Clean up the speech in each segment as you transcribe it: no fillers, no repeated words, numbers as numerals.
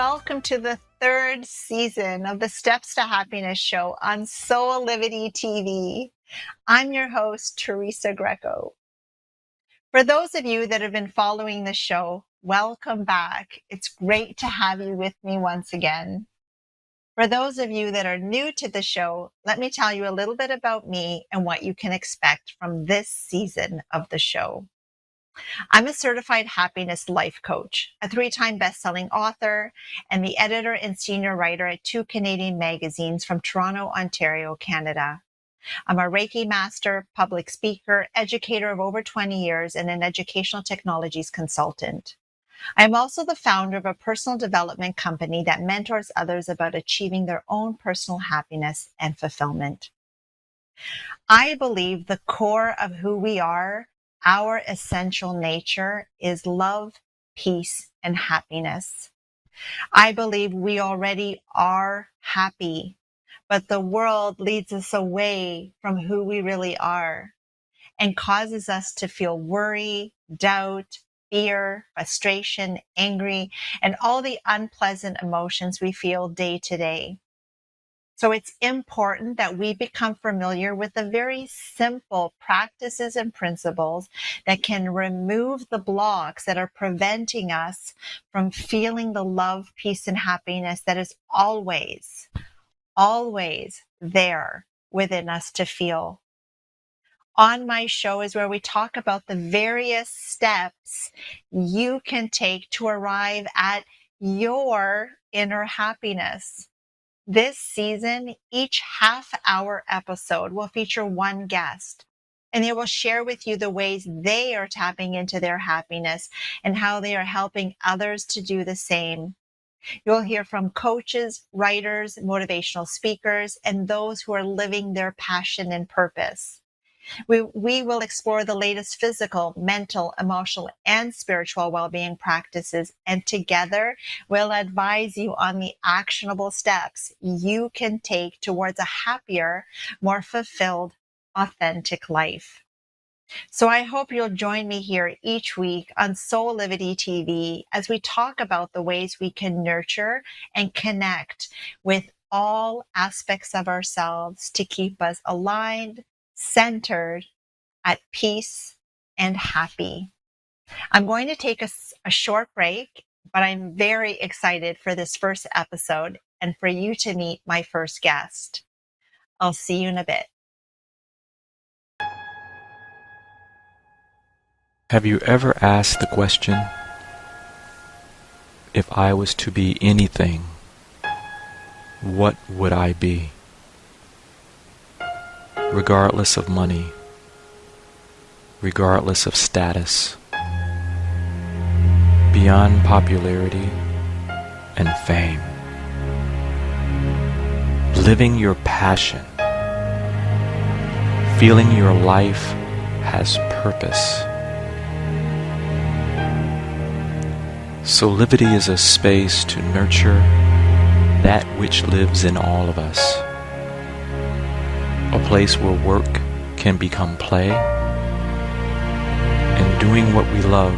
welcome to the third season of the Steps to Happiness show on Celebrity TV. I'm your host, Teresa Greco. For those of you that have been following the show, welcome back. It's great to have you with me once again. For those of you that are new to the show, let me tell you a little bit about me and what you can expect from this season of the show. I'm a certified happiness life coach, a 3-time best-selling author, and the editor and senior writer at 2 Canadian magazines from Toronto, Ontario, Canada. I'm a Reiki master, public speaker, educator of over 20 years, and an educational technologies consultant. I'm also the founder of a personal development company that mentors others about achieving their own personal happiness and fulfillment. I believe the core of who we are, our essential nature, is love, peace, and happiness. I believe we already are happy, but the world leads us away from who we really are and causes us to feel worry, doubt, fear, frustration, angry, and all the unpleasant emotions we feel day to day. So it's important that we become familiar with the very simple practices and principles that can remove the blocks that are preventing us from feeling the love, peace, and happiness that is always there within us to feel. On my show is where we talk about the various steps you can take to arrive at your inner happiness. This season, each half-hour episode will feature one guest, and they will share with you the ways they are tapping into their happiness and how they are helping others to do the same. You'll hear from coaches, writers, motivational speakers, and those who are living their passion and purpose. We will explore the latest physical, mental, emotional, and spiritual well-being practices, and together we'll advise you on the actionable steps you can take towards a happier, more fulfilled, authentic life. So I hope you'll join me here each week on Soulivity TV as we talk about the ways we can nurture and connect with all aspects of ourselves to keep us aligned, centered, at peace, and happy. I'm going to take a short break, but I'm very excited for this first episode and for you to meet my first guest. I'll see you in a bit. Have you ever asked the question, if I was to be anything, what would I be? Regardless of money, regardless of status, beyond popularity and fame. Living your passion, feeling your life has purpose. Soulivity is a space to nurture that which lives in all of us. A place where work can become play, and doing what we love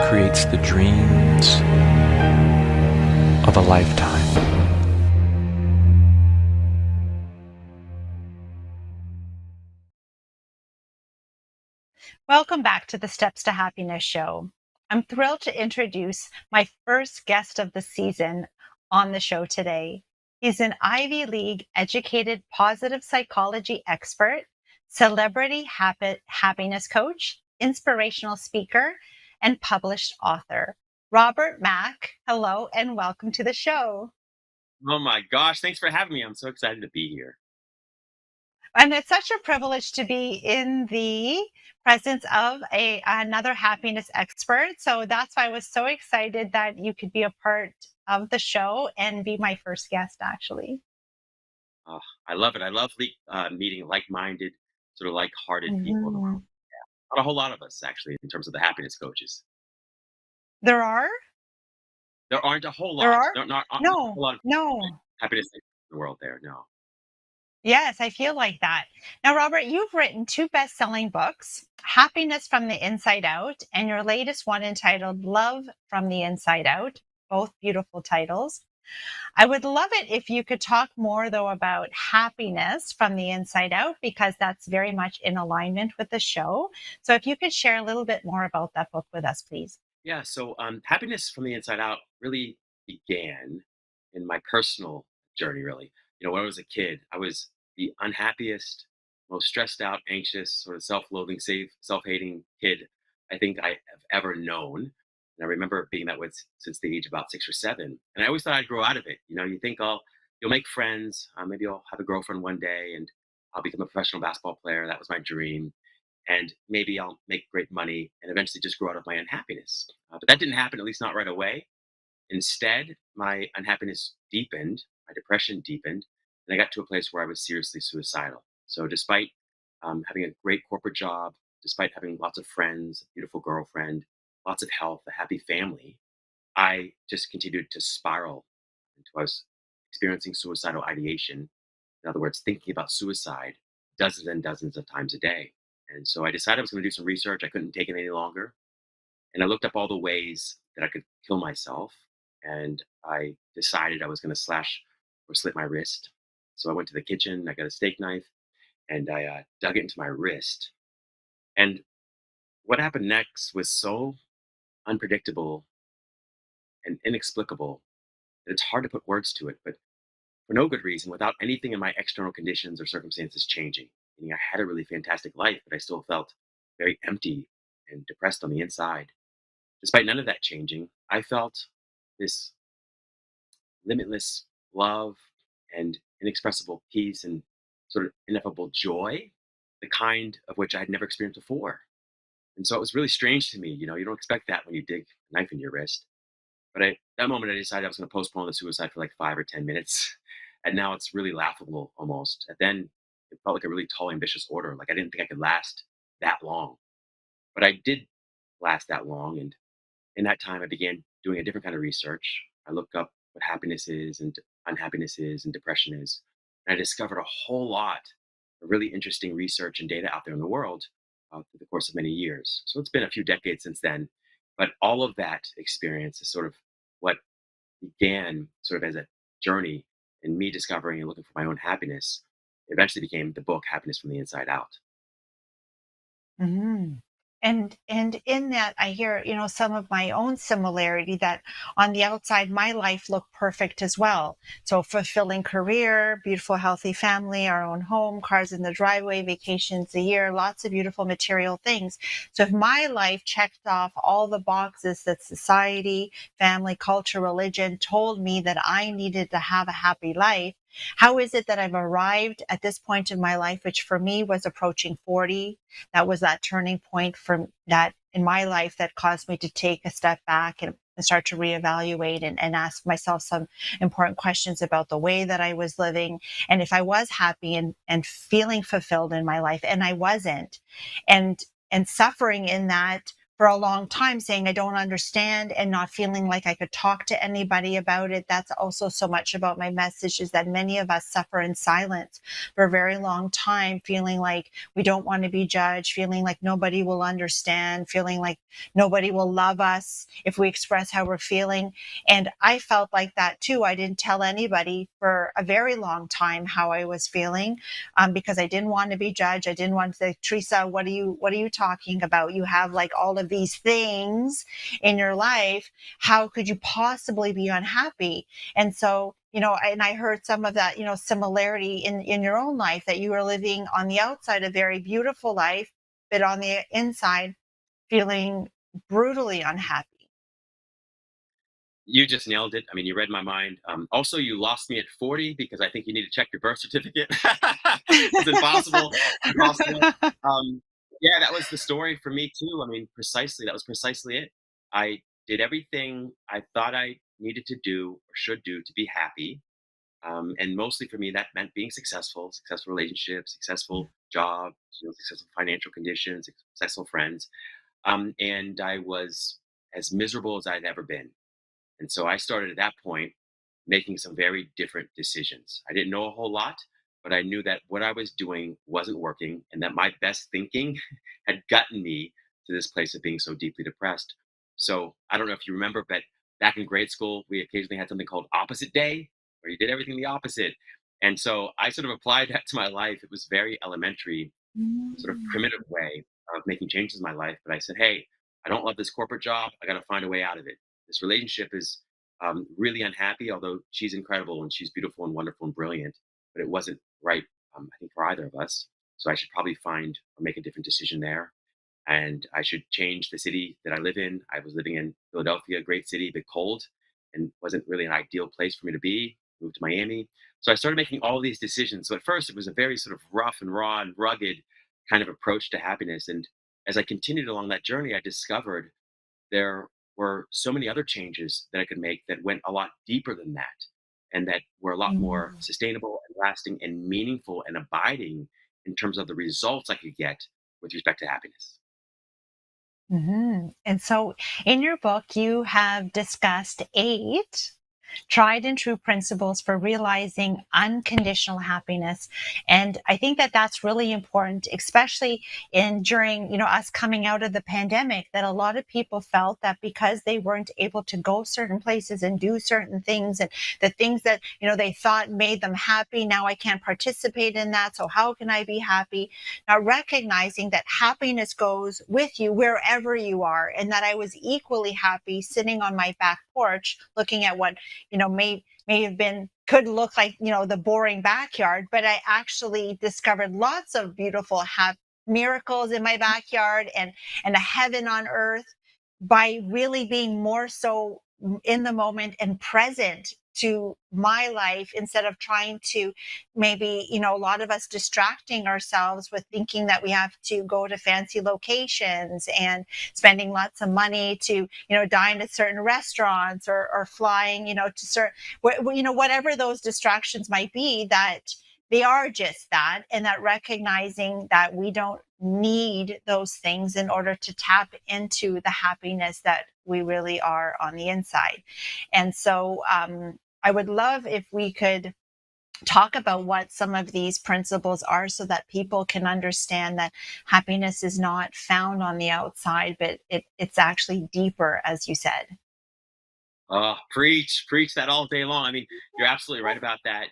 creates the dreams of a lifetime. Welcome back to the Steps to Happiness show. I'm thrilled to introduce my first guest of the season on the show today. He's an Ivy League educated positive psychology expert, celebrity happiness coach, inspirational speaker, and published author. Robert Mack, hello and welcome to the show. Oh my gosh, thanks for having me. I'm so excited to be here. And it's such a privilege to be in the presence of another happiness expert. So that's why I was so excited that you could be a part of the show and be my first guest, actually. Oh, I love it. I love meeting like-minded, sort of like-hearted people in the world. Yeah. Not a whole lot of us, actually, in terms of the happiness coaches. There are? There aren't a whole lot. There are? Not a No, whole lot of no. happiness in the world there, no. Yes, I feel like that. Now, Robert, you've written 2 best-selling books, Happiness from the Inside Out, and your latest one entitled Love from the Inside Out, both beautiful titles. I would love it if you could talk more, though, about happiness from the inside out, because that's very much in alignment with the show. So if you could share a little bit more about that book with us, please. Yeah, so happiness from the inside out really began in my personal journey, really. When I was a kid, I was the unhappiest, most stressed out, anxious, sort of self loathing, self hating kid I think I have ever known. And I remember being that way since the age of about 6 or 7. And I always thought I'd grow out of it. You think you'll make friends, maybe I'll have a girlfriend one day and I'll become a professional basketball player. That was my dream, and maybe I'll make great money and eventually just grow out of my unhappiness. But that didn't happen, at least not right away. Instead, my unhappiness deepened, my depression deepened, and I got to a place where I was seriously suicidal. So, despite having a great corporate job, despite having lots of friends, a beautiful girlfriend, lots of health, a happy family, I just continued to spiral until I was experiencing suicidal ideation. In other words, thinking about suicide dozens and dozens of times a day. And so I decided I was going to do some research. I couldn't take it any longer. And I looked up all the ways that I could kill myself. And I decided I was going to slash or slit my wrist. So I went to the kitchen, I got a steak knife, and I dug it into my wrist. And what happened next was so unpredictable and inexplicable that it's hard to put words to it. But for no good reason, without anything in my external conditions or circumstances changing. Meaning I had a really fantastic life, but I still felt very empty and depressed on the inside. Despite none of that changing, I felt this limitless love and inexpressible peace and sort of ineffable joy, the kind of which I had never experienced before. And so it was really strange to me. You don't expect that when you dig a knife in your wrist. But that moment, I decided I was going to postpone the suicide for like 5 or 10 minutes. And now it's really laughable almost. And then it felt like a really tall, ambitious order. Like I didn't think I could last that long. But I did last that long. And in that time, I began doing a different kind of research. I looked up what happiness is and unhappiness is and depression is. And I discovered a whole lot of really interesting research and data out there in the world through the course of many years. So it's been a few decades since then. But all of that experience is sort of what began sort of as a journey in me discovering and looking for my own happiness. Eventually became the book Happiness from the Inside Out. Mhm. And in that, I hear, some of my own similarity, that on the outside, my life looked perfect as well. So fulfilling career, beautiful, healthy family, our own home, cars in the driveway, vacations a year, lots of beautiful material things. So if my life checked off all the boxes that society, family, culture, religion told me that I needed to have a happy life, how is it that I've arrived at this point in my life, which for me was approaching 40? That was that turning point from that in my life that caused me to take a step back and start to reevaluate and ask myself some important questions about the way that I was living, and if I was happy and feeling fulfilled in my life, and I wasn't, and and suffering in that for a long time, saying I don't understand and not feeling like I could talk to anybody about it. That's also so much about my message, is that many of us suffer in silence for a very long time, feeling like we don't want to be judged, feeling like nobody will understand, feeling like nobody will love us if we express how we're feeling. And I felt like that too. I didn't tell anybody for a very long time how I was feeling, because I didn't want to be judged. I didn't want to say, Teresa, what are you talking about? You have like all of these things in your life. How could you possibly be unhappy? And so, and I heard some of that, similarity in your own life, that you were living on the outside a very beautiful life, but on the inside feeling brutally unhappy. You just nailed it. I mean, you read my mind. Also, you lost me at 40 because I think you need to check your birth certificate. It's impossible. Impossible. Um, yeah, that was the story for me too. I mean, precisely, that was precisely it. I did everything I thought I needed to do or should do to be happy. And mostly for me, that meant being successful relationships, successful job, successful financial conditions, successful friends. And I was as miserable as I'd ever been. And so I started at that point making some very different decisions. I didn't know a whole lot, but I knew that what I was doing wasn't working and that my best thinking had gotten me to this place of being so deeply depressed. So I don't know if you remember, but back in grade school, we occasionally had something called opposite day, where you did everything the opposite. And so I sort of applied that to my life. It was very elementary, sort of Mm. primitive way of making changes in my life. But I said, hey, I don't love this corporate job. I got to find a way out of it. This relationship is really unhappy, although she's incredible and she's beautiful and wonderful and brilliant. But it wasn't right, I think, for either of us. So I should probably find or make a different decision there. And I should change the city that I live in. I was living in Philadelphia, a great city, but cold, and wasn't really an ideal place for me to be. Moved to Miami. So I started making all these decisions. So at first, it was a very sort of rough and raw and rugged kind of approach to happiness. And as I continued along that journey, I discovered there were so many other changes that I could make that went a lot deeper than that and that were a lot more Mm. sustainable and lasting and meaningful and abiding in terms of the results I could get with respect to happiness. And so in your book, you have discussed 8 tried and true principles for realizing unconditional happiness. And I think that that's really important, especially in during, us coming out of the pandemic, that a lot of people felt that because they weren't able to go certain places and do certain things, and the things that, they thought made them happy, now I can't participate in that. So how can I be happy? Now, recognizing that happiness goes with you wherever you are, and that I was equally happy sitting on my back porch looking at what may have been could look like the boring backyard, but I actually discovered lots of beautiful miracles in my backyard, and a heaven on earth by really being more so in the moment and present to my life, instead of trying to maybe, a lot of us distracting ourselves with thinking that we have to go to fancy locations and spending lots of money to, dine at certain restaurants, or flying, to certain, whatever those distractions might be, that they are just that, and that recognizing that we don't need those things in order to tap into the happiness that we really are on the inside. And so I would love if we could talk about what some of these principles are, so that people can understand that happiness is not found on the outside, but it's actually deeper, as you said. Preach that all day long. I mean, you're absolutely right about that.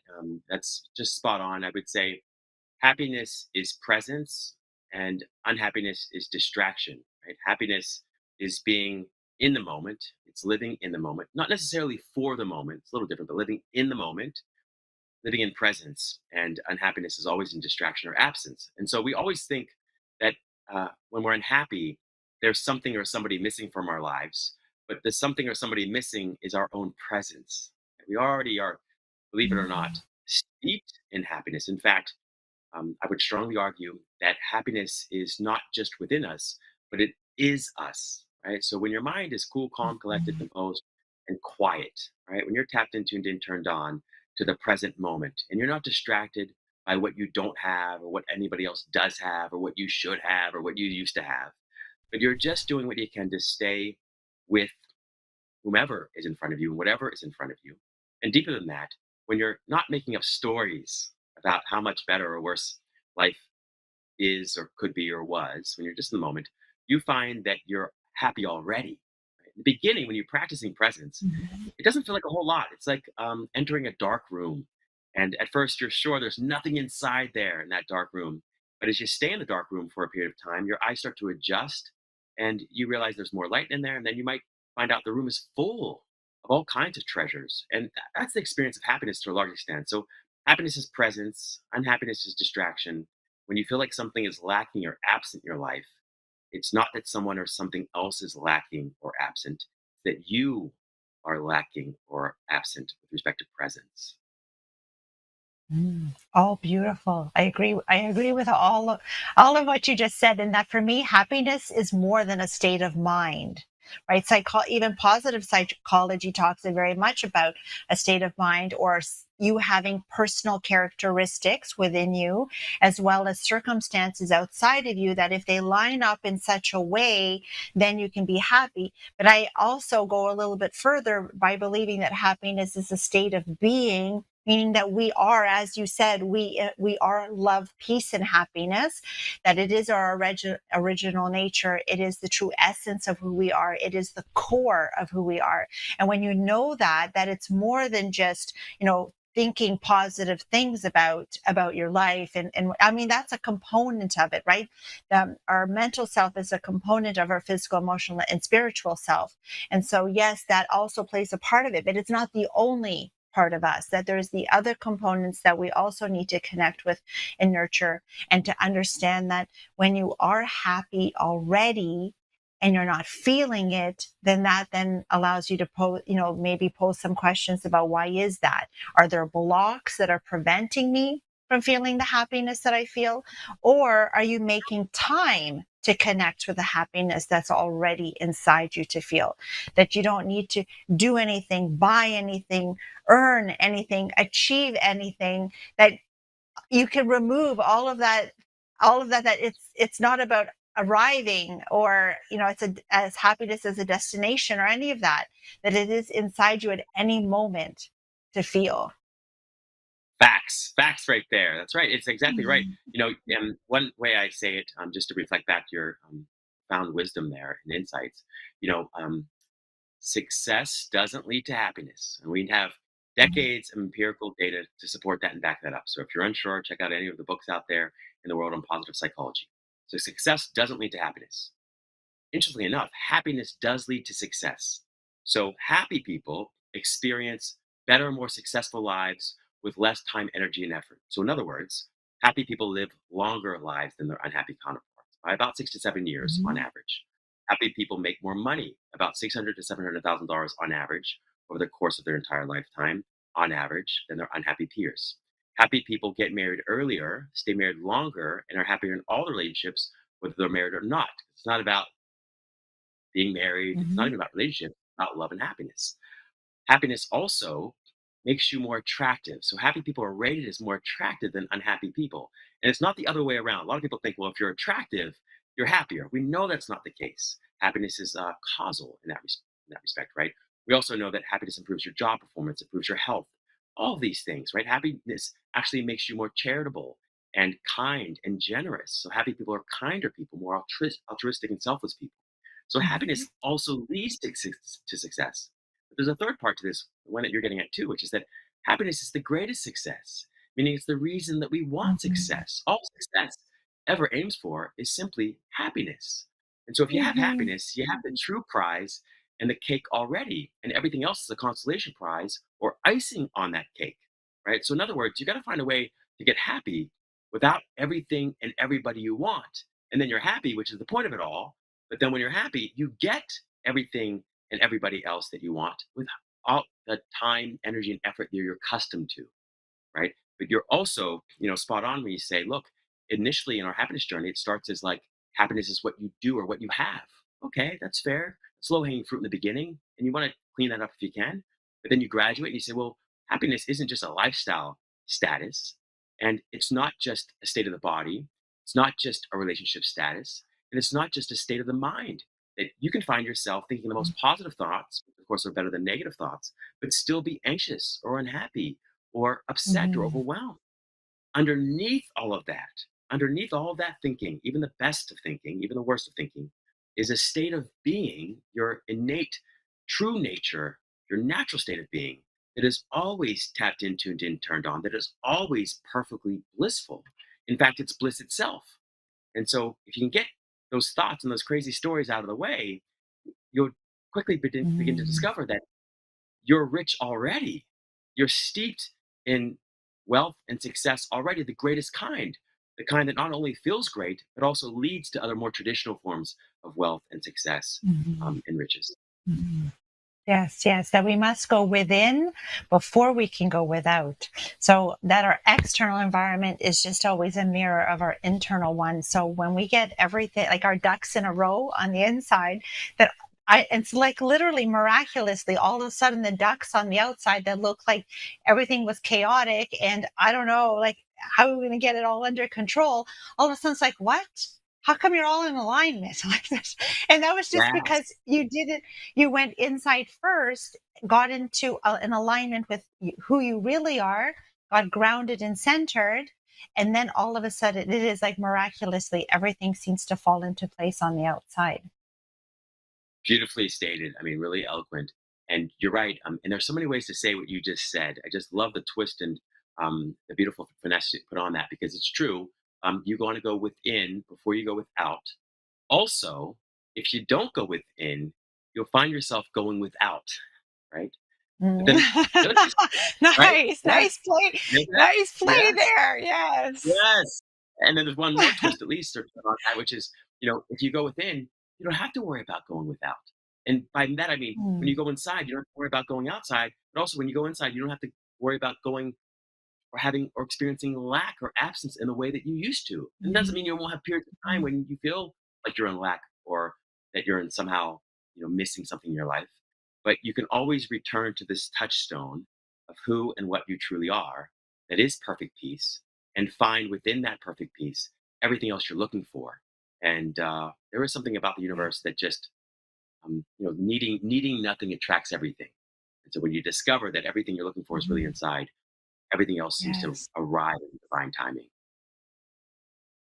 That's just spot on. I would say happiness is presence and unhappiness is distraction, right? Happiness is being in the moment. It's living in the moment, not necessarily for the moment. It's a little different, but living in the moment, living in presence. And unhappiness is always in distraction or absence. And so we always think that when we're unhappy, there's something or somebody missing from our lives. But the something or somebody missing is our own presence. We already are, believe it or not, Mm. steeped in happiness. In fact, I would strongly argue that happiness is not just within us, but it is us, right? So when your mind is cool, calm, collected, Mhm. composed, and quiet, right? When you're tapped in, tuned in, turned on to the present moment, and you're not distracted by what you don't have or what anybody else does have or what you should have or what you used to have, but you're just doing what you can to stay with whomever is in front of you and whatever is in front of you. And deeper than that, when you're not making up stories about how much better or worse life is or could be or was, when you're just in the moment, you find that you're happy already. Right? In the beginning, when you're practicing presence, Mhm. it doesn't feel like a whole lot. It's like entering a dark room. And at first, you're sure there's nothing inside there in that dark room. But as you stay in the dark room for a period of time, your eyes start to adjust and you realize there's more light in there. And then you might find out the room is full of all kinds of treasures. And that's the experience of happiness to a large extent. So, happiness is presence, unhappiness is distraction. When you feel like something is lacking or absent in your life, it's not that someone or something else is lacking or absent, that you are lacking or absent with respect to presence. All beautiful. I agree. I agree with all of what you just said, and that for me, happiness is more than a state of mind, right? Even positive psychology talks very much about a state of mind, or you having personal characteristics within you, as well as circumstances outside of you, that if they line up in such a way, then you can be happy. But I also go a little bit further by believing that happiness is a state of being, meaning that we are, as you said, we are love, peace, and happiness, that it is our original nature. It is the true essence of who we are. It is the core of who we are. And when you know that it's more than just, thinking positive things about your life. And I mean, that's a component of it, right? Our mental self is a component of our physical, emotional, and spiritual self. And so, yes, that also plays a part of it, but it's not the only part of us, that there's the other components that we also need to connect with and nurture, and to understand that when you are happy already and you're not feeling it, then that then allows you to maybe pose some questions about, why is that? Are there blocks that are preventing me from feeling the happiness that I feel? Or are you making time to connect with the happiness that's already inside you to feel? That you don't need to do anything, buy anything, earn anything, achieve anything, that you can remove all of that, that it's not about arriving, or it's as happiness as a destination or any of that, that it is inside you at any moment to feel. Facts right there. That's right. It's exactly right. One way I say it, just to reflect back your found wisdom there and insights, you know, um, success doesn't lead to happiness. And we have decades of empirical data to support that and back that up. So if you're unsure, check out any of the books out there in the world on positive psychology. So success doesn't lead to happiness. Interestingly enough, happiness does lead to success. So happy people experience better, more successful lives with less time, energy, and effort. So, in other words, happy people live longer lives than their unhappy counterparts by about 6 to 7 years on Mhm. average. Happy people make more money, about $600,000 to $700,000 on average over the course of their entire lifetime, on average, than their unhappy peers. Happy people get married earlier, stay married longer, and are happier in all relationships, whether they're married or not. It's not about being married. It's not Mhm. even about relationships, it's about love and happiness. Happiness also makes you more attractive. So happy people are rated as more attractive than unhappy people. And it's not the other way around. A lot of people think, well, if you're attractive, you're happier. We know that's not the case. Happiness is causal in that respect, right? We also know that happiness improves your job performance, improves your health, all of these things, right? Happiness actually makes you more charitable and kind and generous. So happy people are kinder people, more altruistic and selfless people. So Mhm. happiness also leads to success. But there's a third part to this, the one that you're getting at too, which is that happiness is the greatest success, meaning it's the reason that we want Mhm. success. All success ever aims for is simply happiness. And so if you have Mhm. happiness, you have the true prize and the cake already, and everything else is a consolation prize or icing on that cake, right? So in other words, you got to find a way to get happy without everything and everybody you want. And then you're happy, which is the point of it all. But then when you're happy, you get everything and everybody else that you want with all the time, energy, and effort that you're accustomed to, right? But you're also, spot on when you say, look, initially in our happiness journey, it starts as like happiness is what you do or what you have. Okay, that's fair. It's low hanging fruit in the beginning, and you want to clean that up if you can. But then you graduate and you say, well, happiness isn't just a lifestyle status, and it's not just a state of the body, it's not just a relationship status, and it's not just a state of the mind. That you can find yourself thinking the most positive thoughts, which of course are better than negative thoughts, but still be anxious or unhappy or upset or Mhm. overwhelmed. Underneath all of that thinking, even the best of thinking, even the worst of thinking, is a state of being, your innate, true nature, your natural state of being that is always tapped into and turned on, that is always perfectly blissful. In fact, it's bliss itself. And so, if you can get those thoughts and those crazy stories out of the way, you'll quickly begin to Mhm. discover that you're rich already. You're steeped in wealth and success already, the greatest kind, the kind that not only feels great, but also leads to other more traditional forms of wealth and success Mhm. and riches. Mhm. Yes, yes, that we must go within before we can go without. So that our external environment is just always a mirror of our internal one. So when we get everything, like our ducks in a row on the inside, that it's like literally miraculously, all of a sudden the ducks on the outside that look like everything was chaotic and I don't know, like how are we going to get it all under control? All of a sudden it's like, what? how come you're all in alignment like this? And that was just Yes. because you went inside first, got into an alignment with who you really are, got grounded and centered. And then all of a sudden, it is like miraculously, everything seems to fall into place on the outside. Beautifully stated. I mean, really eloquent. And you're right. And there's so many ways to say what you just said. I just love the twist and the beautiful finesse you put on that because it's true. You want to go within before you go without. Also, if you don't go within, you'll find yourself going without, right? But Mm. then notice, right? Nice, Yes. nice play, Yes. nice play Yes. there. Yes. Yes. And then there's one more twist, at least, or on that, which is, if you go within, you don't have to worry about going without. And by that, I mean, when Mm. you go inside, you don't have to worry about going outside. But also, when you go inside, you don't have to worry about going or having or experiencing lack or absence in the way that you used to. And it doesn't mean you won't have periods of time when you feel like you're in lack or that you're in somehow, missing something in your life. But you can always return to this touchstone of who and what you truly are that is perfect peace and find within that perfect peace everything else you're looking for. And there is something about the universe that just, needing nothing attracts everything. And so when you discover that everything you're looking for is really Mhm. inside, everything else seems to Yes. arrive in divine timing.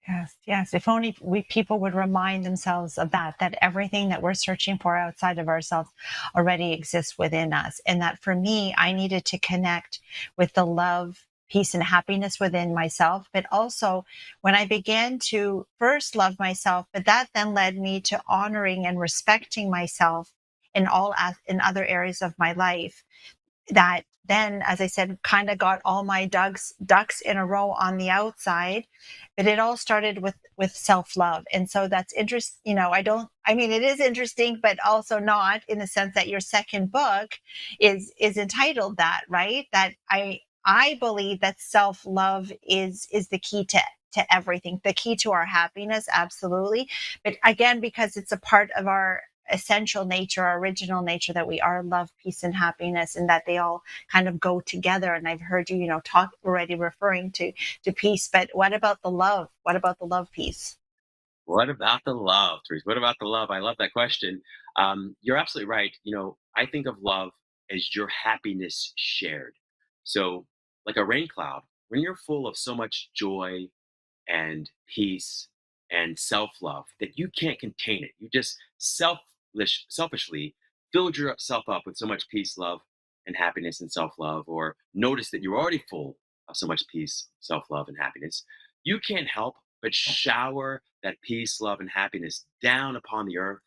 Yes, yes. If only people would remind themselves of that everything that we're searching for outside of ourselves already exists within us. And that for me, I needed to connect with the love, peace, and happiness within myself. But also when I began to first love myself, but that then led me to honoring and respecting myself in other areas of my life, that then, as I said, kind of got all my ducks in a row on the outside. But it all started with self-love. And so that's interesting. I mean, it is interesting, but also not, in the sense that your second book is entitled that, right? That I believe that self-love is the key to everything, the key to our happiness, absolutely. But again, because it's a part of our essential nature, our original nature, that we are love, peace, and happiness, and that they all kind of go together. And I've heard you, talk already, referring to peace. But what about the love? What about the love piece? What about the love, Therese? What about the love? I love that question. You're absolutely right. I think of love as your happiness shared. So, like a rain cloud, when you're full of so much joy and peace and self-love that you can't contain it. You just selfishly filled yourself up with so much peace, love, and happiness and self-love, or notice that you're already full of so much peace, self-love, and happiness. You can't help but shower that peace, love, and happiness down upon the earth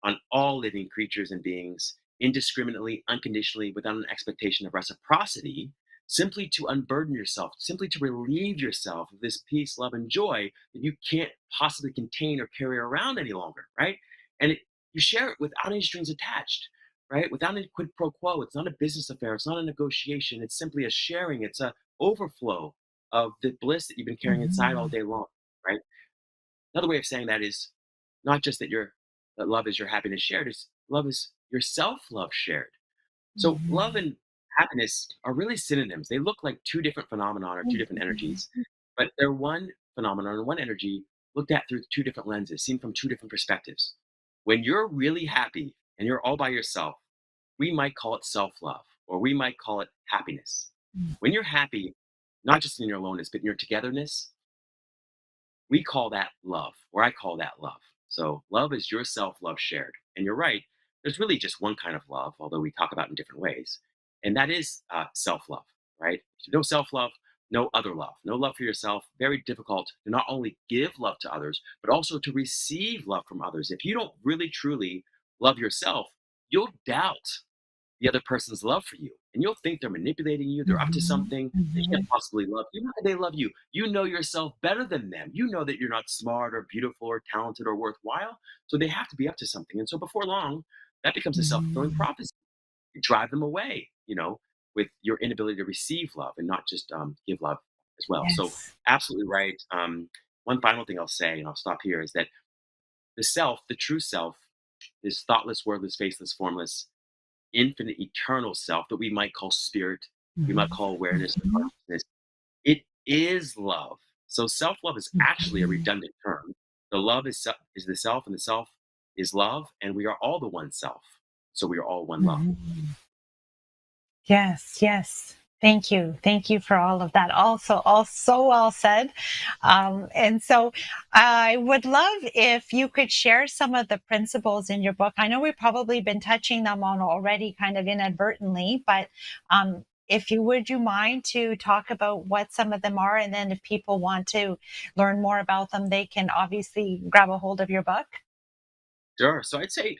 on all living creatures and beings, indiscriminately, unconditionally, without an expectation of reciprocity, simply to unburden yourself, simply to relieve yourself of this peace, love, and joy that you can't possibly contain or carry around any longer, right? And you share it without any strings attached, right? Without any quid pro quo. It's not a business affair. It's not a negotiation. It's simply a sharing. It's a overflow of the bliss that you've been carrying inside all Mhm. day long, right? Another way of saying that is not just that love is your happiness shared, is love is your self-love shared. So love Mhm. and happiness are really synonyms. They look like two different phenomena or two different Mhm. energies, but they're one phenomenon or one energy looked at through two different lenses, seen from two different perspectives. When you're really happy and you're all by yourself, we might call it self-love or we might call it happiness. When you're happy, not just in your aloneness, but in your togetherness, we call that love, or I call that love. So love is your self-love shared. And you're right, there's really just one kind of love, although we talk about it in different ways. And that is self-love, right? No self-love, no other love. No love for yourself. Very difficult to not only give love to others, but also to receive love from others. If you don't really truly love yourself, you'll doubt the other person's love for you. And you'll think they're manipulating you, they're up to Mhm. something, they can't Mhm. possibly love you. How can they love you? You know yourself better than them. You know that you're not smart or beautiful or talented or worthwhile. So they have to be up to something. And so before long, that becomes a self-fulfilling Mhm. prophecy. You drive them away, with your inability to receive love and not just give love as well. So Yes. absolutely right. One final thing I'll say, and I'll stop here, is that the self, the true self, is thoughtless, wordless, faceless, formless, infinite, eternal self that we might call spirit, we might Mhm. call awareness or Mhm. consciousness. It is love. So self love is actually a Mhm. redundant term. The love is the self, and the self is love, and we are all the one self. So we are all one love. Mhm. Yes, yes. Thank you. Thank you for all of that. Also, all so well said. And so I would love if you could share some of the principles in your book. I know we've probably been touching them on already kind of inadvertently, but if you would you mind to talk about what some of them are? And then if people want to learn more about them, they can obviously grab a hold of your book. Sure. So I'd say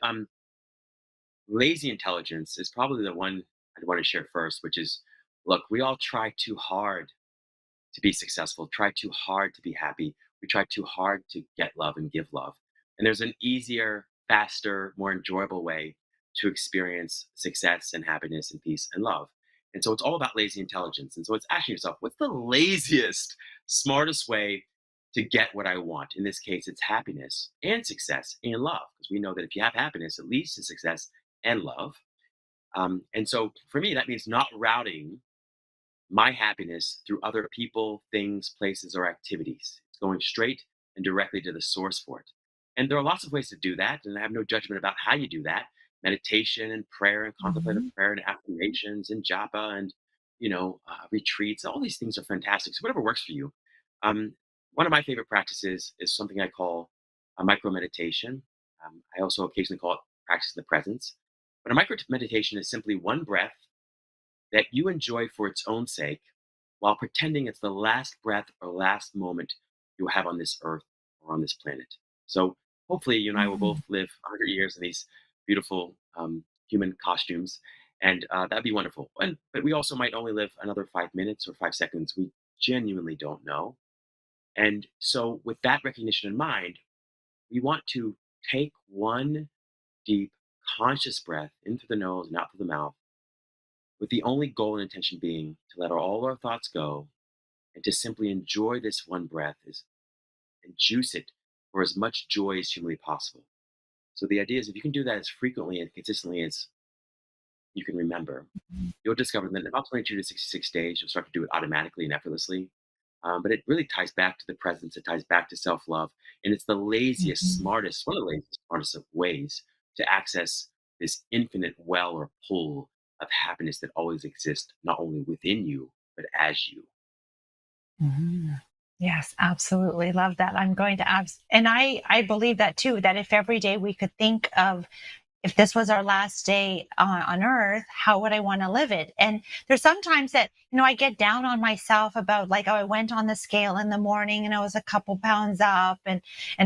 lazy intelligence is probably the one I'd want to share first, which is, look, we all try too hard to be successful, try too hard to be happy. We try too hard to get love and give love. And there's an easier, faster, more enjoyable way to experience success and happiness and peace and love. And so it's all about lazy intelligence. And so it's asking yourself, what's the laziest, smartest way to get what I want? In this case, it's happiness and success and love. Because we know that if you have happiness, it leads to success and love. And so for me, that means not routing my happiness through other people, things, places, or activities. It's going straight and directly to the source for it. And there are lots of ways to do that, and I have no judgment about how you do that. Meditation and prayer and contemplative Mhm. prayer and affirmations and japa and retreats. All these things are fantastic. So whatever works for you. Um, One of my favorite practices is something I call a micro meditation. I also occasionally call it practice in the presence. But a micro meditation is simply one breath that you enjoy for its own sake while pretending it's the last breath or last moment you have on this earth or on this planet. So hopefully you and I will both Mhm. live 100 years in these beautiful human costumes, and that'd be wonderful. But we also might only live another 5 minutes or 5 seconds. We genuinely don't know. And so with that recognition in mind, we want to take one deep conscious breath in through the nose and out through the mouth, with the only goal and intention being to let all our thoughts go and to simply enjoy this one breath and juice it for as much joy as humanly possible. So the idea is, if you can do that as frequently and consistently as you can remember, you'll discover that in about 22 to 66 days, you'll start to do it automatically and effortlessly. But it really ties back to the presence. It ties back to self-love, and it's the laziest, Mhm. smartest, one of the laziest, smartest of ways to access this infinite well or pool of happiness that always exists, not only within you but as you. Mhm. Yes, absolutely. Love that. I'm going to and I believe that too, that if every day we could think of if this was our last day on earth, how would I want to live it? And there's sometimes that, I get down on myself about like, oh, I went on the scale in the morning and I was a couple pounds up and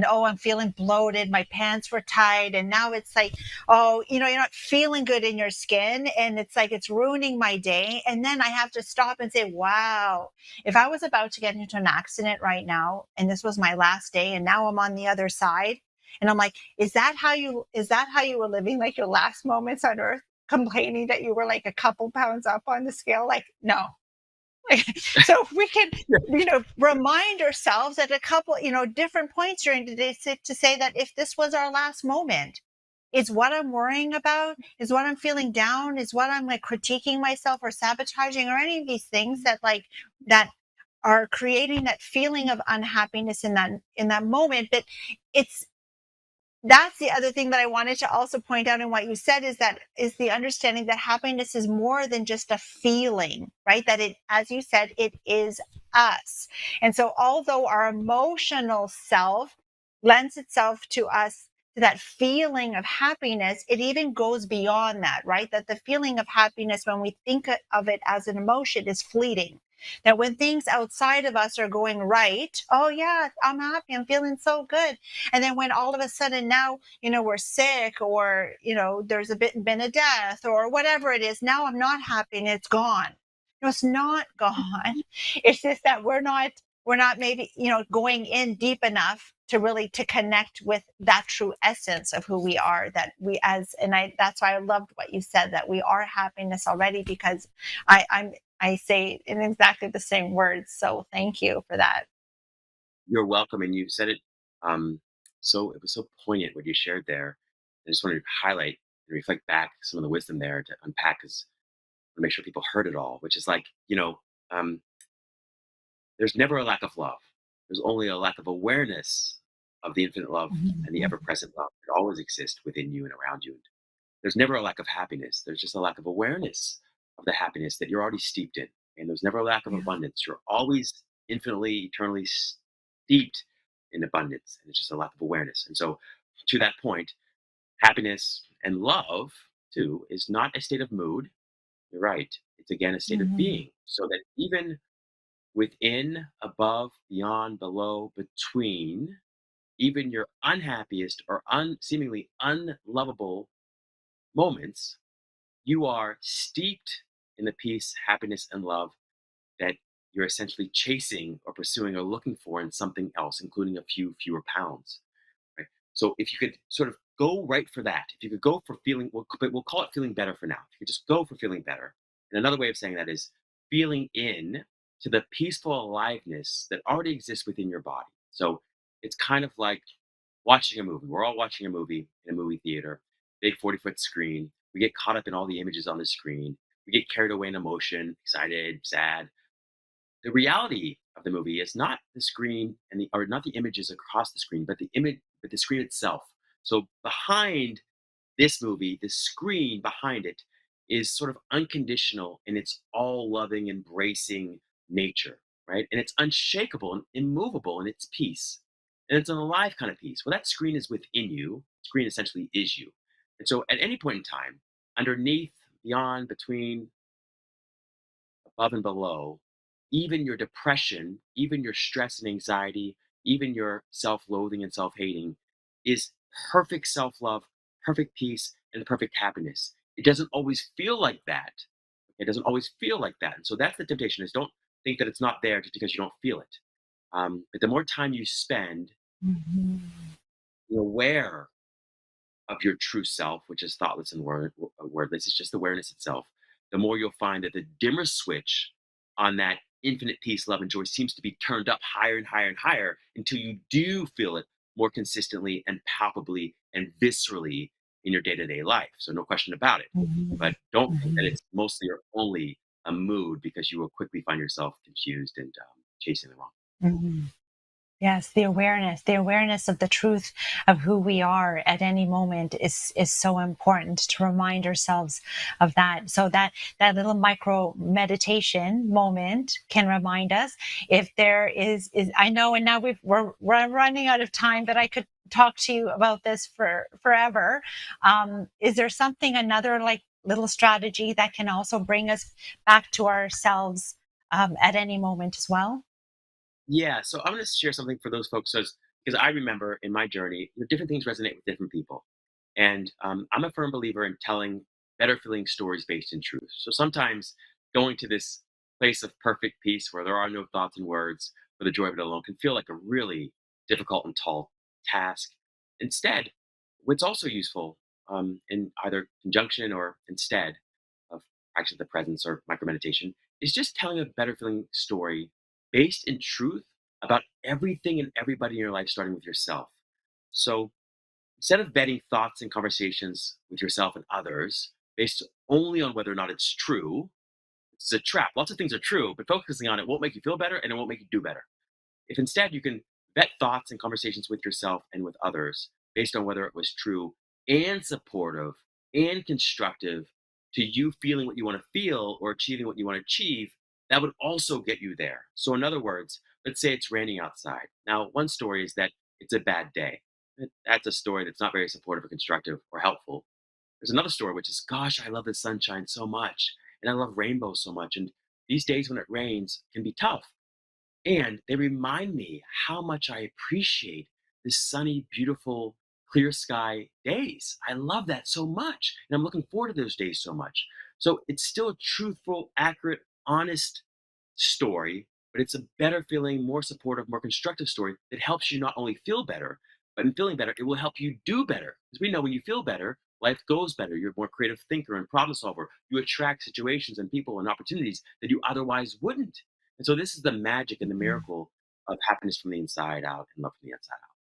oh, I'm feeling bloated. My pants were tight. And now it's like, oh, you're not feeling good in your skin. And it's like, it's ruining my day. And then I have to stop and say, wow, if I was about to get into an accident right now, and this was my last day, and now I'm on the other side, and I'm like, is that how you were living like your last moments on earth, complaining that you were like a couple pounds up on the scale? Like, no. So if we can, remind ourselves at a couple, different points during the day to say that if this was our last moment, is what I'm worrying about, is what I'm feeling down, is what I'm like critiquing myself or sabotaging or any of these things that are creating that feeling of unhappiness in that moment. But it's that's the other thing that I wanted to also point out in what you said is the understanding that happiness is more than just a feeling, right? That it, as you said, it is us. And so although our emotional self lends itself to us to that feeling of happiness, it even goes beyond that, right? That the feeling of happiness, when we think of it as an emotion, is fleeting. That when things outside of us are going right, oh yeah, I'm happy, I'm feeling so good. And then when all of a sudden now, we're sick, or, there's been a death or whatever it is, now I'm not happy and it's gone. No, it's not gone. It's just that we're not maybe, going in deep enough to really to connect with that true essence of who we are, that we as and I that's why I loved what you said, that we are happiness already, because I say in exactly the same words. So thank you for that. You're welcome, and you said it. Um, so it was so poignant what you shared there. I just wanted to highlight and reflect back some of the wisdom there to unpack, because to make sure people heard it all. Which is like, um, there's never a lack of love. There's only a lack of awareness of the infinite love and the Mhm. ever-present love that always exists within you and around you. There's never a lack of happiness. There's just a lack of awareness of the happiness that you're already steeped in. And there's never a lack of Yeah. abundance. You're always infinitely, eternally steeped in abundance. And it's just a lack of awareness. And so, to that point, happiness and love, too, is not a state of mood. You're right. It's again a state of Mhm. being. So that even within, above, beyond, below, between, even your unhappiest or seemingly unlovable moments, you are steeped in the peace, happiness, and love that you're essentially chasing or pursuing or looking for in something else, including a few fewer pounds. Right? So if you could sort of go right for that, if you could go for feeling, but we'll call it feeling better for now. If you could just go for feeling better. And another way of saying that is feeling in to the peaceful aliveness that already exists within your body. So it's kind of like watching a movie. We're all watching a movie in a movie theater, big 40-foot screen. We get caught up in all the images on the screen. We get carried away in emotion, excited, sad. The reality of the movie is not the screen or not the images across the screen, but the screen itself. So behind this movie, the screen behind it is sort of unconditional in its all loving, embracing nature, right? And it's unshakable and immovable in its peace. And it's an alive kind of peace. Well, that screen is within you. Screen essentially is you. And so at any point in time, underneath, beyond, between, above and below, even your depression, even your stress and anxiety, even your self loathing and self hating is perfect self love, perfect peace, and perfect happiness. It doesn't always feel like that. It doesn't always feel like that. And so that's the temptation is don't think that it's not there just because you don't feel it. But the more time you spend Mhm. being aware of your true self, which is thoughtless and wordless, it's just awareness itself, the more you'll find that the dimmer switch on that infinite peace, love, and joy seems to be turned up higher and higher and higher until you do feel it more consistently and palpably and viscerally in your day to day life. So, no question about it. Mhm. But don't think that Mhm. it's mostly or only a mood because you will quickly find yourself confused and chasing the wrong. Mhm. Yes, the awareness of the truth of who we are at any moment is so important to remind ourselves of that. So that little micro meditation moment can remind us if there is I know, and now we're running out of time, but I could talk to you about this for forever. Is there something another like little strategy that can also bring us back to ourselves at any moment as well? Yeah, so I'm going to share something for those folks because I remember in my journey, different things resonate with different people. And I'm a firm believer in telling better feeling stories based in truth. So sometimes going to this place of perfect peace where there are no thoughts and words for the joy of it alone can feel like a really difficult and tall task. Instead, what's also useful in either conjunction or instead of practice of the presence or micro meditation is just telling a better feeling story based in truth about everything and everybody in your life, starting with yourself. So instead of betting thoughts and conversations with yourself and others based only on whether or not it's true, it's a trap. Lots of things are true, but focusing on it won't make you feel better and it won't make you do better. If instead you can vet thoughts and conversations with yourself and with others based on whether it was true and supportive and constructive to you feeling what you want to feel or achieving what you want to achieve, that would also get you there. So, in other words, let's say it's raining outside. Now, one story is that it's a bad day. That's a story that's not very supportive or constructive or helpful. There's another story which is, gosh, I love the sunshine so much and I love rainbows so much. And these days when it rains can be tough. And they remind me how much I appreciate the sunny, beautiful, clear sky days. I love that so much. And I'm looking forward to those days so much. So it's still a truthful, accurate, honest story, but it's a better feeling, more supportive, more constructive story that helps you not only feel better, but in feeling better, it will help you do better. Because we know when you feel better, life goes better. You're a more creative thinker and problem solver. You attract situations and people and opportunities that you otherwise wouldn't. And so this is the magic and the miracle of happiness from the inside out and love from the inside out.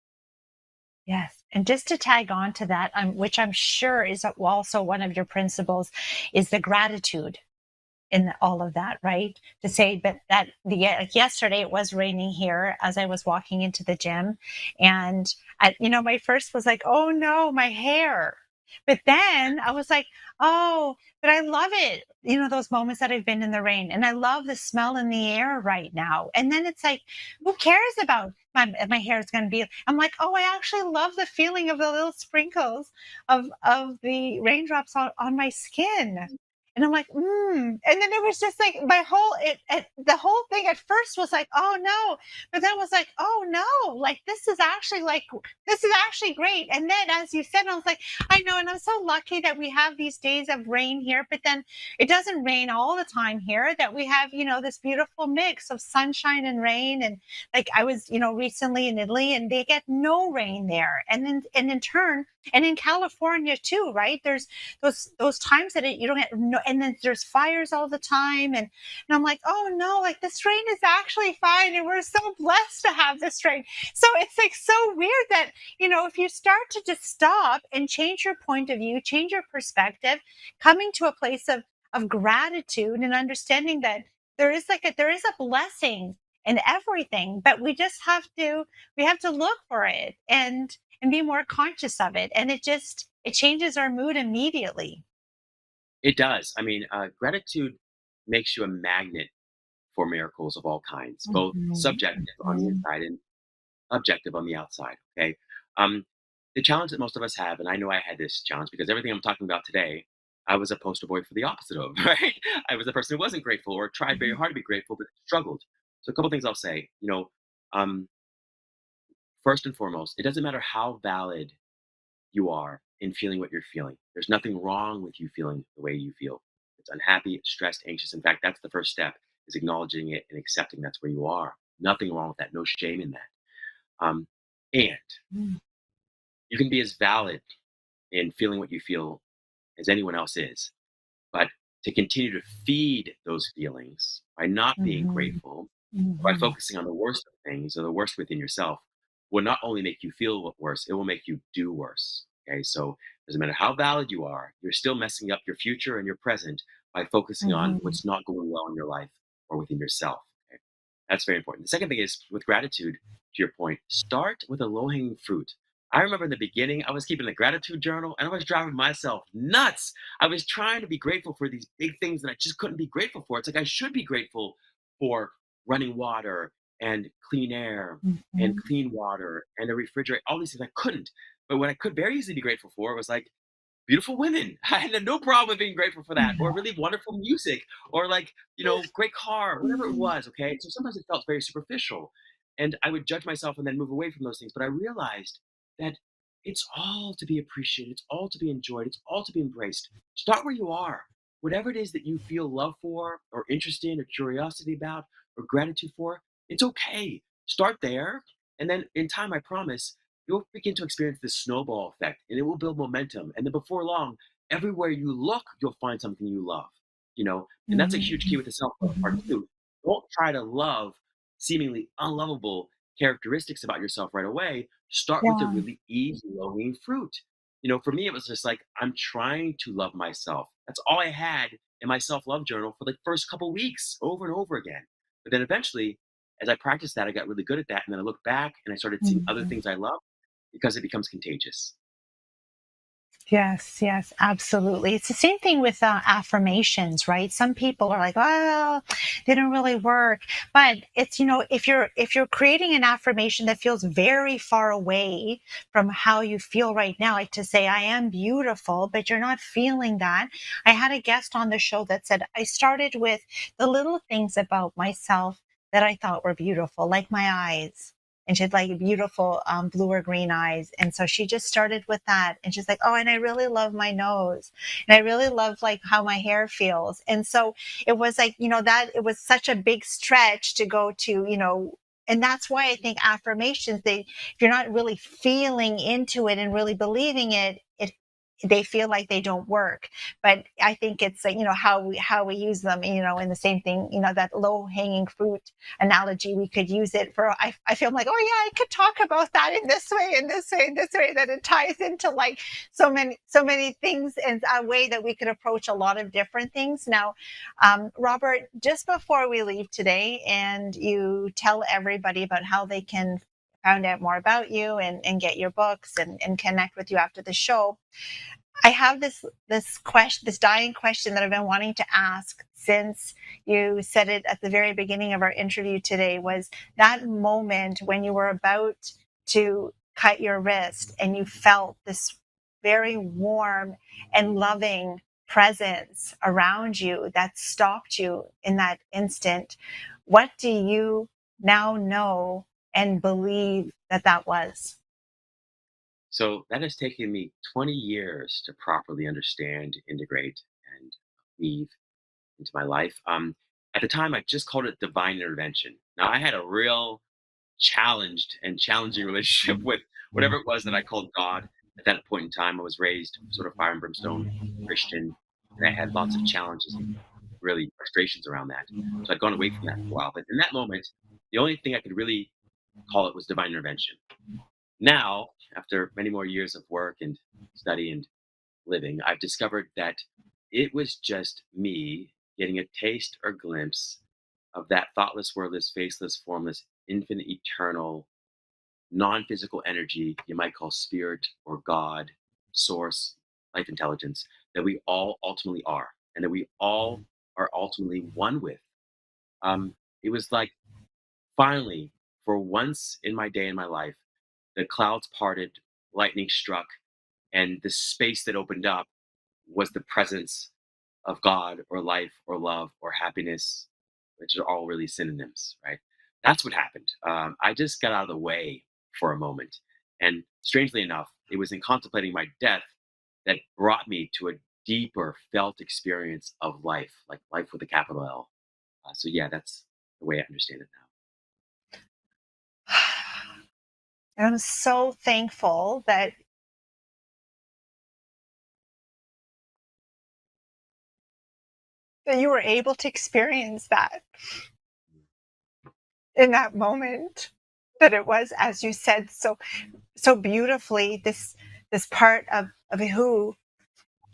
Yes. And just to tag on to that, which I'm sure is also one of your principles, is the gratitude. in all of that, right? To say, but like yesterday it was raining here as I was walking into the gym, and my first was like, oh no, my hair. But then I was like, oh, but I love it. Those moments that I've been in the rain, and I love the smell in the air right now. And then it's like, who cares about my hair is going to be? I'm like, oh, I actually love the feeling of the little sprinkles of the raindrops on my skin. And I'm like, And then it was just like the whole thing at first was like, oh no. But then it was like, oh no, like this is actually great. And then as you said, I was like, I know. And I'm so lucky that we have these days of rain here, but then it doesn't rain all the time here, that we have, this beautiful mix of sunshine and rain. And like I was, recently in Italy, and they get no rain there. And in turn, and in California too, right? There's those times that you don't get no, and then there's fires all the time, and I'm like, oh no, like this rain is actually fine, and we're so blessed to have this rain. So it's like so weird that if you start to just stop and change your point of view, change your perspective, coming to a place of gratitude and understanding that there is a blessing in everything, but we have to look for it and be more conscious of it. And it changes our mood immediately. It does. I mean, gratitude makes you a magnet for miracles of all kinds, both Mhm, subjective on the mhm, inside and objective on the outside. Okay. Um, the challenge that most of us have, and I know I had this challenge because everything I'm talking about today, I was a poster boy for the opposite of, right? I was a person who wasn't grateful or tried very mhm, hard to be grateful, but struggled. So, a couple things I'll say. Um, first and foremost, it doesn't matter how valid you are in feeling what you're feeling. There's nothing wrong with you feeling the way you feel. It's unhappy, it's stressed, anxious. In fact, that's the first step is acknowledging it and accepting that's where you are. Nothing wrong with that. No shame in that. Um, and mhm, you can be as valid in feeling what you feel as anyone else is. But to continue to feed those feelings by not being mhm, grateful, or by mhm, focusing on the worst of things or the worst within yourself, will not only make you feel worse, it will make you do worse. Okay, so it doesn't matter how valid you are, you're still messing up your future and your present by focusing on mhm, what's not going well in your life or within yourself. Okay? That's very important. The second thing is with gratitude, to your point, start with a low hanging fruit. I remember in the beginning, I was keeping a gratitude journal and I was driving myself nuts. I was trying to be grateful for these big things that I just couldn't be grateful for. It's like I should be grateful for running water and clean air and mhm. clean water and a refrigerator, all these things I couldn't. But what I could very easily be grateful for was like beautiful women. I had no problem with being grateful for that, or really wonderful music, or like, great car, whatever it Mhm, was. Okay. So sometimes it felt very superficial. And I would judge myself and then move away from those things. But I realized that it's all to be appreciated, it's all to be enjoyed, it's all to be embraced. Start where you are. Whatever it is that you feel love for, or interest in, or curiosity about, or gratitude for, it's okay. Start there. And then in time, I promise, you'll begin to experience this snowball effect and it will build momentum. And then before long, everywhere you look, you'll find something you love, and that's a huge key mhm, with the self love part mhm. too. Don't try to love seemingly unlovable characteristics about yourself right away. Start with a Yeah. really easy, low hanging fruit. For me, it was just like, I'm trying to love myself. That's all I had in my self love journal for the first couple weeks over and over again. But then eventually, as I practiced that, I got really good at that. And then I looked back and I started seeing other Mhm. things I love because it becomes contagious. Yes, yes, absolutely. It's the same thing with affirmations, right? Some people are like, "Well, they don't really work," but it's if you're creating an affirmation that feels very far away from how you feel right now, like to say, "I am beautiful," but you're not feeling that. I had a guest on the show that said, "I started with the little things about myself that I thought were beautiful, like my eyes." And she had like beautiful blue or green eyes. And so she just started with that. And she's like, oh, and I really love my nose. And I really love like how my hair feels. And so it was like, that it was such a big stretch to go to, and that's why I think affirmations, if you're not really feeling into it and really believing it, they feel like they don't work. But I think it's like, how we use them, in the same thing, that low hanging fruit analogy, we could use it for, I feel like, oh yeah, I could talk about that in this way, in this way, in this way, that it ties into like so many things, and a way that we could approach a lot of different things. Now, Robert, just before we leave today and you tell everybody about how they can find out more about you and get your books and connect with you after the show, I have this dying question that I've been wanting to ask since you said it at the very beginning of our interview today, was that moment when you were about to cut your wrist and you felt this very warm and loving presence around you that stopped you in that instant. What do you now know and believe that was? So that has taken me 20 years to properly understand, integrate, and weave into my life. At the time, I just called it divine intervention. Now, I had a real challenged and challenging relationship with whatever it was that I called God. At that point in time, I was raised sort of fire and brimstone Christian, and I had lots of challenges and really frustrations around that. So I'd gone away from that for a while. But in that moment, the only thing I could really call it was divine intervention. Now, after many more years of work and study and living, I've discovered that it was just me getting a taste or glimpse of that thoughtless, wordless, faceless, formless, infinite, eternal, non physical energy you might call spirit or God, source, life intelligence, that we all ultimately are, and that we all are ultimately one with. It was like finally, for once in my day in my life, the clouds parted, lightning struck, and the space that opened up was the presence of God or life or love or happiness, which are all really synonyms, right? That's what happened. I just got out of the way for a moment. And strangely enough, it was in contemplating my death that brought me to a deeper felt experience of life, like life with a capital L. So, yeah, that's the way I understand it now. I'm so thankful that you were able to experience that in that moment, that it was, as you said so beautifully, this part of who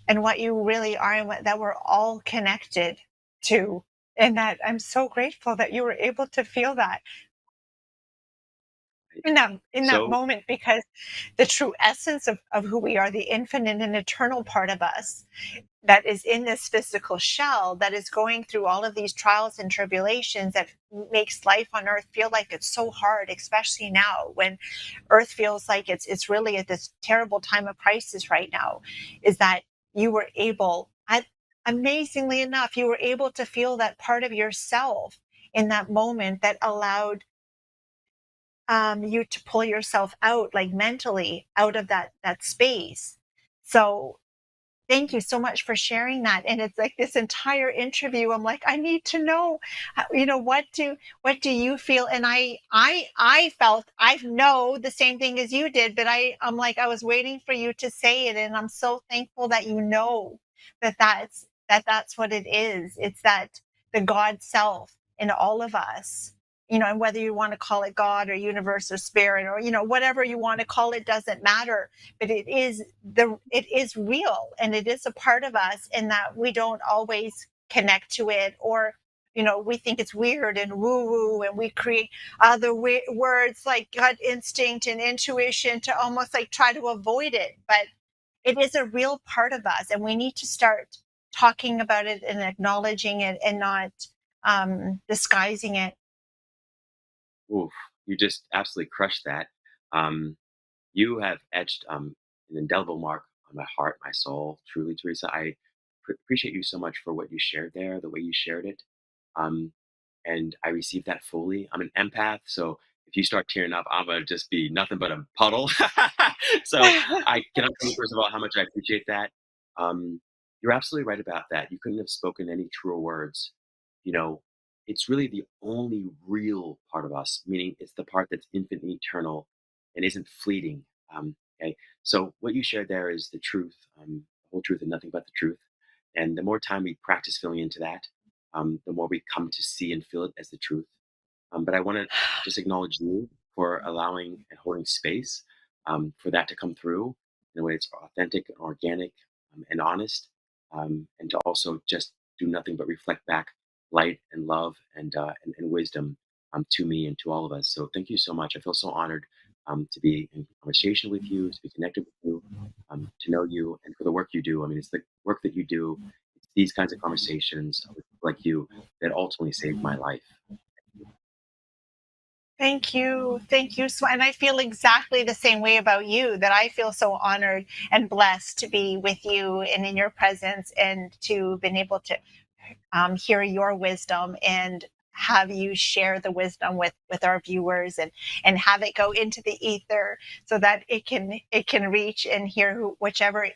and what you really are, and that we're all connected to. And that I'm so grateful that you were able to feel that Right? in that So, moment, because the true essence of who we are, the infinite and eternal part of us that is in this physical shell, that is going through all of these trials and tribulations, that makes life on earth feel like it's so hard, especially now when earth feels like it's really at this terrible time of crisis right now, is that you were able, amazingly enough, you were able to feel that part of yourself in that moment that allowed you to pull yourself out, like mentally out of that space. So thank you so much for sharing that. And it's like this entire interview, I'm like, I need to know, what do you feel? And I felt, I know the same thing as you did, but I'm like, I was waiting for you to say it. And I'm so thankful that that's what it is. It's that the God self in all of us, and whether you want to call it God or universe or spirit, or, whatever you want to call it, doesn't matter. But it is real, and it is a part of us, and that we don't always connect to it, or we think it's weird and woo woo, and we create other words like gut instinct and intuition to almost like try to avoid it. But it is a real part of us, and we need to start talking about it and acknowledging it, and not disguising it. oof, you just absolutely crushed that. Um, you have etched an indelible mark on my heart, my soul. Truly, Teresa, I appreciate you so much for what you shared there, the way you shared it. Um, and I received that fully. I'm an empath, so if you start tearing up, I'm gonna just be nothing but a puddle. So I cannot tell you, first of all, how much I appreciate that. Um, you're absolutely right about that. You couldn't have spoken any truer words. You know, it's really the only real part of us, meaning it's the part that's infinite, eternal, and isn't fleeting. Okay, so what you shared there is the truth. the whole truth and nothing but the truth. And the more time we practice feeling into that, the more we come to see and feel it as the truth. But I want to just acknowledge you for allowing and holding space for that to come through in a way that's authentic and organic and honest, and to also just do nothing but reflect back light and love and wisdom to me and to all of us. So thank you so much. I feel so honored to be in conversation with you, to be connected with you, to know you, and for the work you do. I mean, it's the work that you do. It's these kinds of conversations with people like you that ultimately saved my life. Thank you. Thank you. And I feel exactly the same way about you, that I feel so honored and blessed to be with you and in your presence, and to been able to hear your wisdom and have you share the wisdom with our viewers, and have it go into the ether so that it can reach and hear whichever,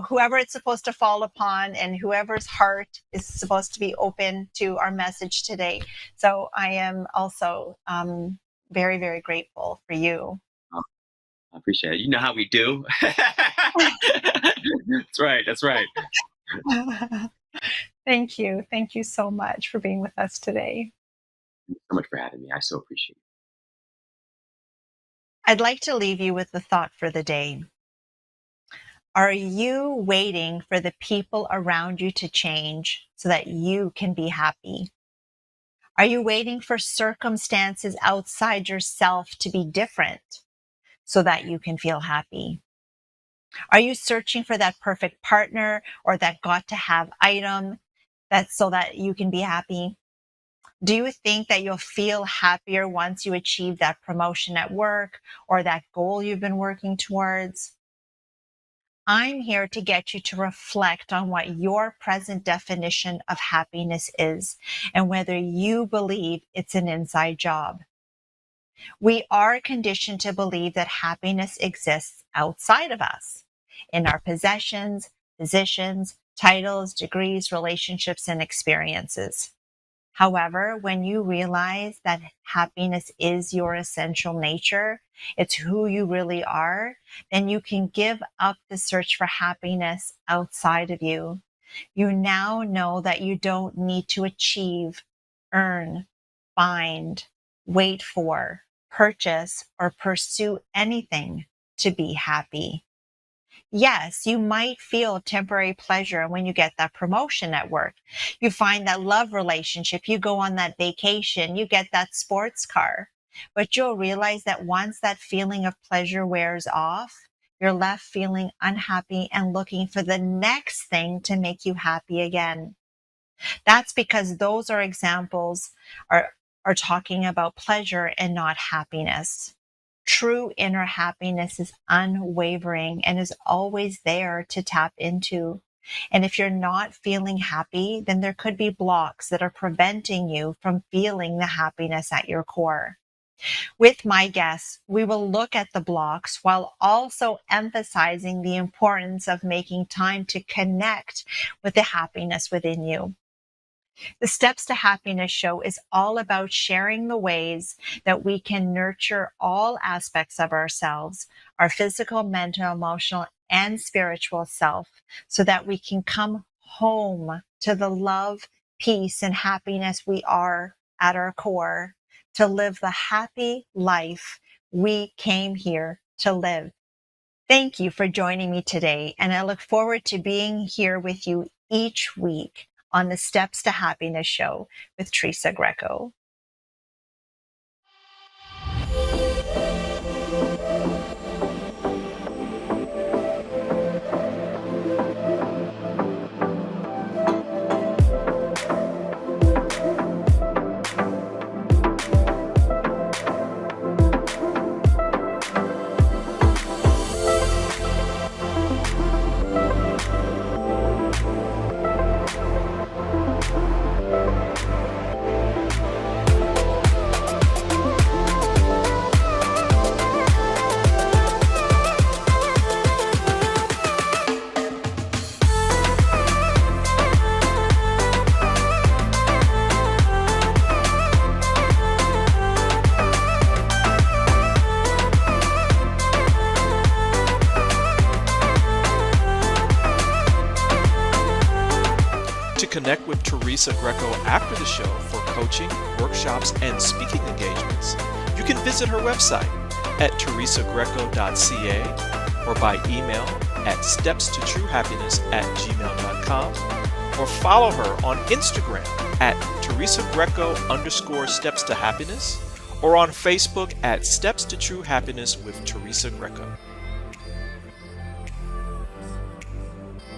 whoever it's supposed to fall upon, and whoever's heart is supposed to be open to our message today. So I am also very, very grateful for you. Oh, I appreciate it. You know how we do. That's right. That's right. Thank you. Thank you so much for being with us today. Thank you so much for having me. I so appreciate it. I'd like to leave you with the thought for the day. Are you waiting for the people around you to change so that you can be happy? Are you waiting for circumstances outside yourself to be different so that you can feel happy? Are you searching for that perfect partner or that got to have item so that you can be happy? Do you think that you'll feel happier once you achieve that promotion at work or that goal you've been working towards? I'm here to get you to reflect on what your present definition of happiness is and whether you believe it's an inside job. We are conditioned to believe that happiness exists outside of us, in our possessions, positions, titles, degrees, relationships, and experiences. However, when you realize that happiness is your essential nature, it's who you really are, then you can give up the search for happiness outside of you. You now know that you don't need to achieve, earn, find, wait for, purchase, or pursue anything to be happy. Yes, you might feel temporary pleasure when you get that promotion at work. You find that love relationship, you go on that vacation, you get that sports car. But you'll realize that once that feeling of pleasure wears off, you're left feeling unhappy and looking for the next thing to make you happy again. That's because those are examples are talking about pleasure and not happiness. True inner happiness is unwavering and is always there to tap into. And if you're not feeling happy, then there could be blocks that are preventing you from feeling the happiness at your core. With my guests, we will look at the blocks while also emphasizing the importance of making time to connect with the happiness within you. The Steps to Happiness show is all about sharing the ways that we can nurture all aspects of ourselves, our physical, mental, emotional, and spiritual self, so that we can come home to the love, peace, and happiness we are at our core, to live the happy life we came here to live. Thank you for joining me today, and I look forward to being here with you each week on the Steps to Happiness show with Teresa Greco. connect with Teresa Greco after the show for coaching, workshops, and speaking engagements, you can visit her website at teresagreco.ca or by email at stepstotruehappiness@gmail.com or follow her on Instagram at Teresa Greco_steps to happiness or on Facebook at Steps to True Happiness with Teresa Greco.